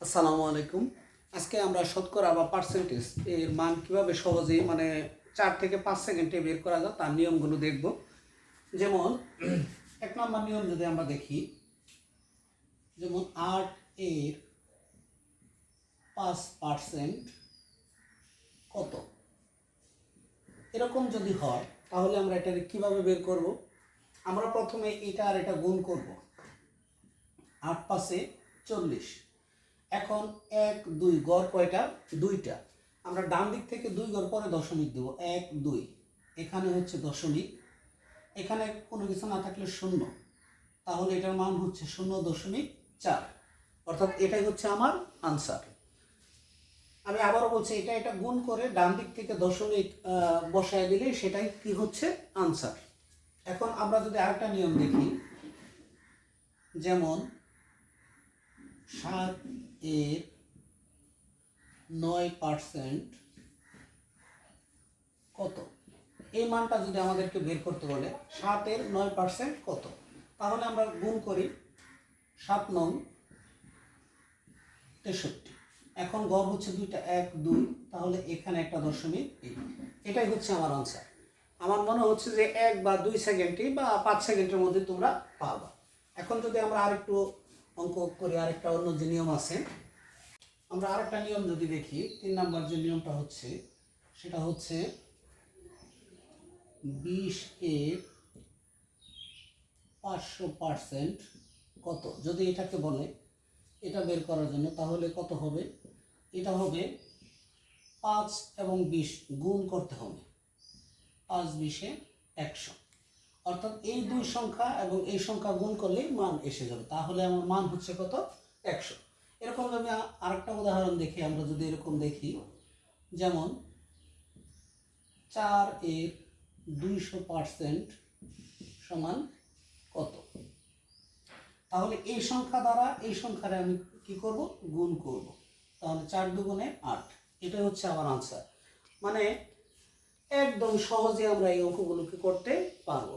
আসসালামু আলাইকুম। আজকে আমরা শতকরা বা পার্সেন্টেজ এর মান কিভাবে সহজেই 4 থেকে 5 সেকেন্ডে বের করা যায় তার নিয়মগুলো দেখব। যেমন 1 নম্বর নিয়ম যদি আমরা দেখি, যেমন 8 এর 5% কত, এরকম যদি হয় তাহলে আমরা এটাকে কিভাবে বের করব। আমরা প্রথমে এটা আর এটা গুণ করব। 8 5 40। এখন 1 2 গড় কয়টা? দুইটা। আমরা ডান দিক থেকে 2 গড় পরে দশমিক দেব। 1 2, এখানে হচ্ছে দশমিক, এখানে কোনো কিছু না থাকলে শূন্য, তাহলে এটার মান হচ্ছে 0.4, অর্থাৎ এটাই হচ্ছে আমার আনসার। আমি আবারও বলছি, এটা গুণ করে ডান দিক থেকে দশমিক বসায় দিলে সেটাই কি হচ্ছে আনসার। এখন আমরা যদি আরেকটা নিয়ম দেখি, যেমন 7 এর 9% কত, এই মানটা যদি আমাদেরকে বের করতে বলে 7 এর 9% কত, তাহলে আমরা গুণ করি 7 9 63। এখন গড় হচ্ছে দুইটা, 1 2, তাহলে এখানে একটা দশমিক, এটাই হচ্ছে আমার আনসার। আমার মনে হচ্ছে যে 1 বা 2 সেকেন্ডে বা 5 সেকেন্ডের মধ্যে তোমরা পাবা। এখন যদি আমরা আরেকটু অঙ্ক করি, আরেকটা অন্য যে নিয়ম আছে, আমরা আরেকটা নিয়ম যদি দেখি, 3 নাম্বার যে নিয়মটা হচ্ছে সেটা হচ্ছে 20 এর 500% কত। যদি এটাকে বলে এটা বের করার জন্য, তাহলে কত হবে? এটা হবে 5 এবং 20 গুণ করতে হবে, 5 20 100, অর্থাৎ এই দুই সংখ্যা এবং এই সংখ্যা গুণ করলেই মান এসে যাবে। তাহলে আমার মান হচ্ছে কত? 100। এরকম আমি আরেকটা উদাহরণ দেখি, আমরা যদি এরকম দেখি, যেমন 4 এর 200% সমান কত, তাহলে এই সংখ্যা দ্বারা এই সংখ্যারে আমি কি করব? গুণ করব। তাহলে 4 2 8, এটাই হচ্ছে আমার আনসার। একদম সহজে আমরা এই অঙ্কগুলোকে করতে পারবো।